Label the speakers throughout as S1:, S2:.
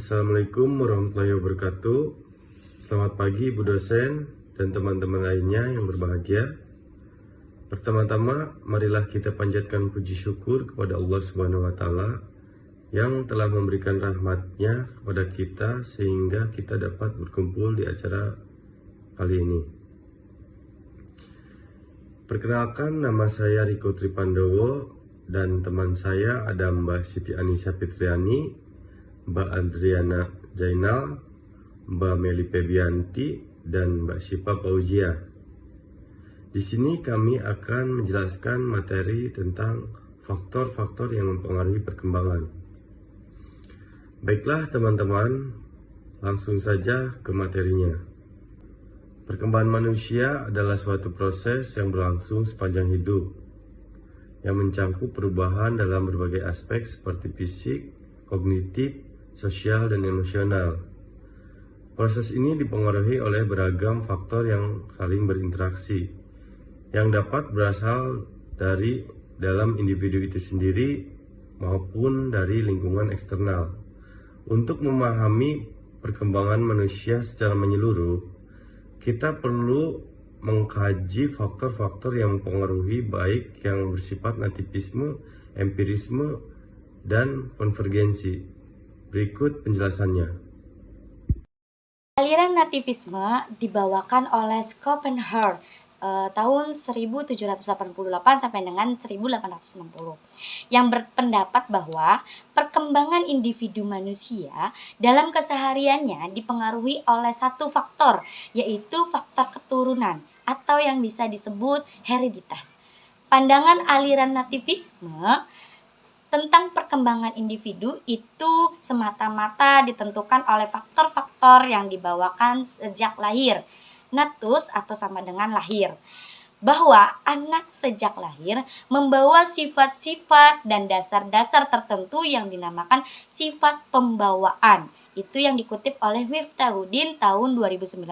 S1: Assalamualaikum warahmatullahi wabarakatuh. Selamat pagi Bu dosen dan teman-teman lainnya yang berbahagia. Pertama-tama, marilah kita panjatkan puji syukur kepada Allah Subhanahu wa Ta'ala yang telah memberikan rahmat-Nya kepada kita sehingga kita dapat berkumpul di acara kali ini. Perkenalkan, nama saya Riko Tripandowo dan teman saya ada Mbak Siti Anissa Fitriani, Mbak Adriana Jainal, Mbak Meli Febianti, dan Mbak Syifa Fauzia. Di sini kami akan menjelaskan materi tentang faktor-faktor yang mempengaruhi perkembangan. Baiklah teman-teman, langsung saja ke materinya. Perkembangan manusia adalah suatu proses yang berlangsung sepanjang hidup, yang mencangkup perubahan dalam berbagai aspek seperti fisik, kognitif, sosial, dan emosional. Proses ini dipengaruhi oleh beragam faktor yang saling berinteraksi, yang dapat berasal dari dalam individu itu sendiri maupun dari lingkungan eksternal. Untuk memahami perkembangan manusia secara menyeluruh, kita perlu mengkaji faktor-faktor yang mempengaruhi baik yang bersifat nativisme, empirisme, dan konvergensi. Berikut penjelasannya.
S2: Aliran nativisme dibawakan oleh Schopenhauer tahun 1788 sampai dengan 1860 yang berpendapat bahwa perkembangan individu manusia dalam kesehariannya dipengaruhi oleh satu faktor, yaitu faktor keturunan atau yang bisa disebut hereditas. Pandangan aliran nativisme tentang perkembangan individu itu semata-mata ditentukan oleh faktor-faktor yang dibawakan sejak lahir, natus atau sama dengan lahir. Bahwa anak sejak lahir membawa sifat-sifat dan dasar-dasar tertentu yang dinamakan sifat pembawaan. Itu yang dikutip oleh Miftahudin tahun 2019.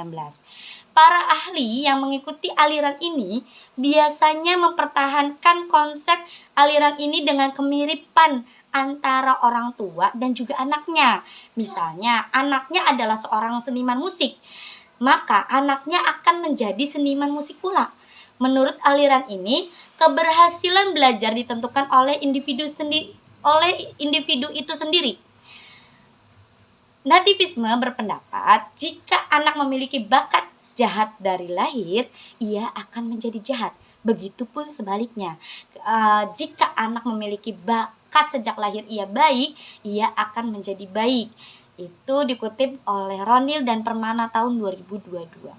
S2: Para ahli yang mengikuti aliran ini biasanya mempertahankan konsep aliran ini dengan kemiripan antara orang tua dan juga anaknya. Misalnya, anaknya adalah seorang seniman musik, maka anaknya akan menjadi seniman musik pula. Menurut aliran ini, keberhasilan belajar ditentukan oleh individu itu sendiri. Nativisme berpendapat jika anak memiliki bakat jahat dari lahir, ia akan menjadi jahat. Begitupun sebaliknya, jika anak memiliki bakat sejak lahir ia baik, ia akan menjadi baik. Itu dikutip oleh Ronil dan Permana tahun 2022.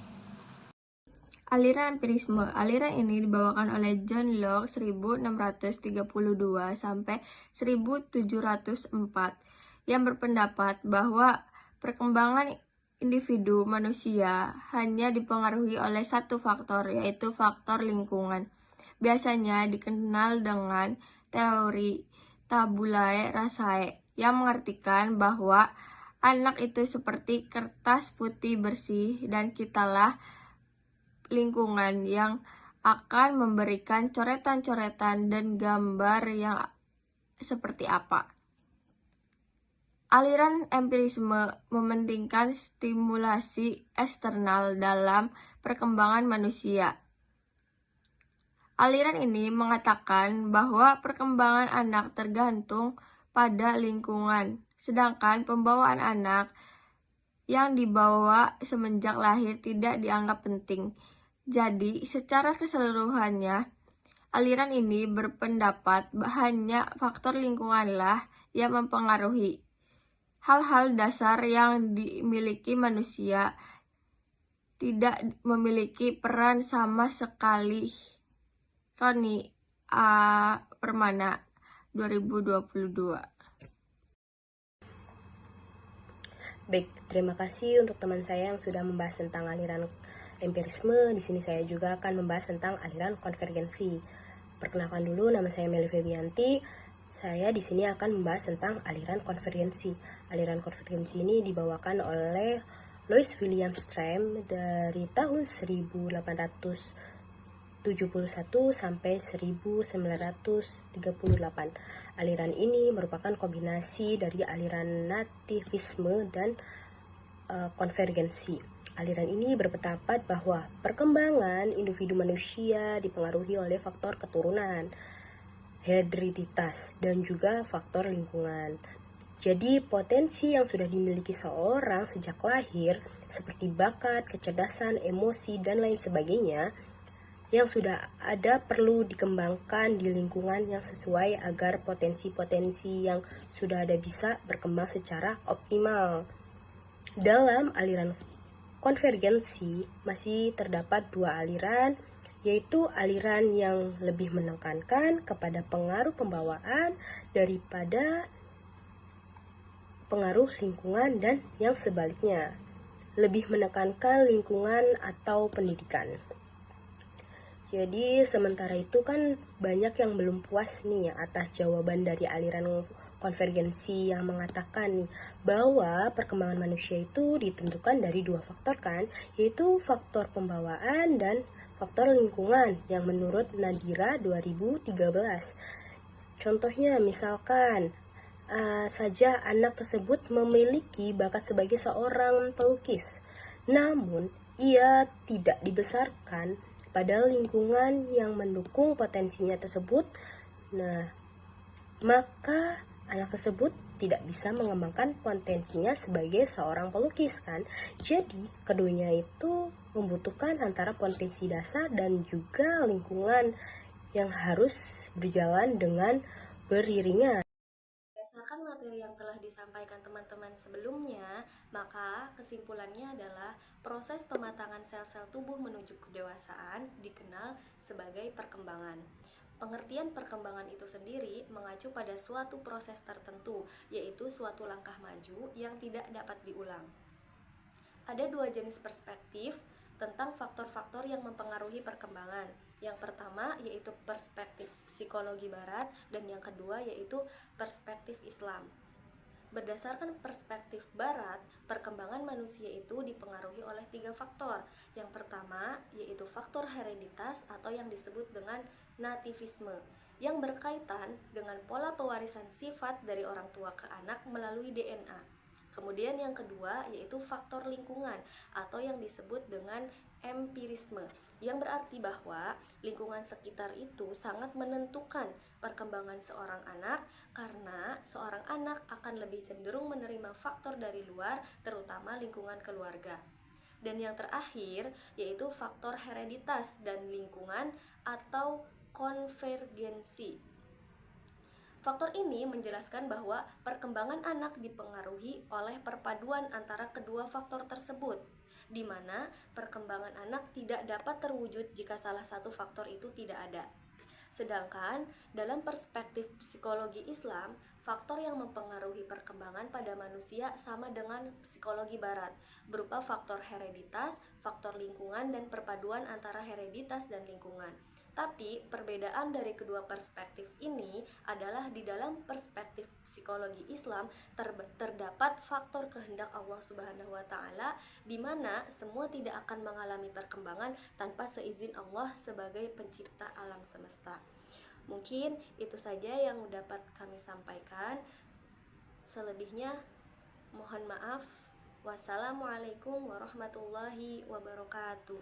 S3: Aliran empirisme. Aliran ini dibawakan oleh John Locke 1632 sampai 1704 yang berpendapat bahwa perkembangan individu manusia hanya dipengaruhi oleh satu faktor, yaitu faktor lingkungan. Biasanya dikenal dengan teori tabulae rasae, yang mengartikan bahwa anak itu seperti kertas putih bersih dan kitalah lingkungan yang akan memberikan coretan-coretan dan gambar yang seperti apa. Aliran empirisme mementingkan stimulasi eksternal dalam perkembangan manusia. Aliran ini mengatakan bahwa perkembangan anak tergantung pada lingkungan, sedangkan pembawaan anak yang dibawa semenjak lahir tidak dianggap penting. Jadi, secara keseluruhannya, aliran ini berpendapat hanya faktor lingkunganlah yang mempengaruhi hal-hal dasar yang dimiliki manusia tidak memiliki peran sama sekali. Roni A. Permana 2022.
S4: Baik, terima kasih untuk teman saya yang sudah membahas tentang aliran empirisme. Di sini saya juga akan membahas tentang aliran konvergensi. Perkenalkan dulu, nama saya Meli Febianti. Saya di sini akan membahas tentang aliran konvergensi. Aliran konvergensi ini dibawakan oleh Louis William Strauss dari tahun 1870 sampai 1938. Aliran ini merupakan kombinasi dari aliran nativisme dan konvergensi. Aliran ini berpendapat bahwa perkembangan individu manusia dipengaruhi oleh faktor keturunan, hereditas, dan juga faktor lingkungan. Jadi potensi yang sudah dimiliki seorang sejak lahir seperti bakat, kecerdasan, emosi, dan lain sebagainya yang sudah ada perlu dikembangkan di lingkungan yang sesuai agar potensi-potensi yang sudah ada bisa berkembang secara optimal. Dalam aliran konvergensi masih terdapat dua aliran, yaitu aliran yang lebih menekankan kepada pengaruh pembawaan daripada pengaruh lingkungan, dan yang sebaliknya, lebih menekankan lingkungan atau pendidikan. Jadi sementara itu kan banyak yang belum puas nih atas jawaban dari aliran konvergensi yang mengatakan nih bahwa perkembangan manusia itu ditentukan dari dua faktor kan, yaitu faktor pembawaan dan faktor lingkungan yang menurut Nadira 2013. Contohnya misalkan saja anak tersebut memiliki bakat sebagai seorang pelukis, namun ia tidak dibesarkan pada lingkungan yang mendukung potensinya tersebut. Nah, maka anak tersebut tidak bisa mengembangkan potensinya sebagai seorang pelukis kan. Jadi, keduanya itu membutuhkan antara potensi dasar dan juga lingkungan yang harus berjalan dengan beriringan.
S5: Berdasarkan materi yang telah disampaikan teman-teman sebelumnya, maka kesimpulannya adalah proses pematangan sel-sel tubuh menuju kedewasaan dikenal sebagai perkembangan. Pengertian perkembangan itu sendiri mengacu pada suatu proses tertentu, yaitu suatu langkah maju yang tidak dapat diulang. Ada dua jenis perspektif tentang faktor-faktor yang mempengaruhi perkembangan. Yang pertama yaitu perspektif psikologi barat dan yang kedua yaitu perspektif Islam. Berdasarkan perspektif barat, perkembangan manusia itu dipengaruhi oleh 3 faktor. Yang pertama yaitu faktor hereditas atau yang disebut dengan nativisme, yang berkaitan dengan pola pewarisan sifat dari orang tua ke anak melalui DNA. Kemudian yang kedua yaitu faktor lingkungan atau yang disebut dengan empirisme, yang berarti bahwa lingkungan sekitar itu sangat menentukan perkembangan seorang anak karena seorang anak akan lebih cenderung menerima faktor dari luar, terutama lingkungan keluarga. Dan yang terakhir yaitu faktor hereditas dan lingkungan atau konvergensi. Faktor ini menjelaskan bahwa perkembangan anak dipengaruhi oleh perpaduan antara kedua faktor tersebut, di mana perkembangan anak tidak dapat terwujud jika salah satu faktor itu tidak ada. Sedangkan dalam perspektif psikologi Islam, faktor yang mempengaruhi perkembangan pada manusia sama dengan psikologi barat, berupa faktor hereditas, faktor lingkungan, dan perpaduan antara hereditas dan lingkungan. Tapi perbedaan dari kedua perspektif ini adalah di dalam perspektif psikologi Islam terdapat faktor kehendak Allah Subhanahu wa taala, di mana semua tidak akan mengalami perkembangan tanpa seizin Allah sebagai pencipta alam semesta. Mungkin itu saja yang dapat kami sampaikan. Selebihnya mohon maaf. Wassalamualaikum warahmatullahi wabarakatuh.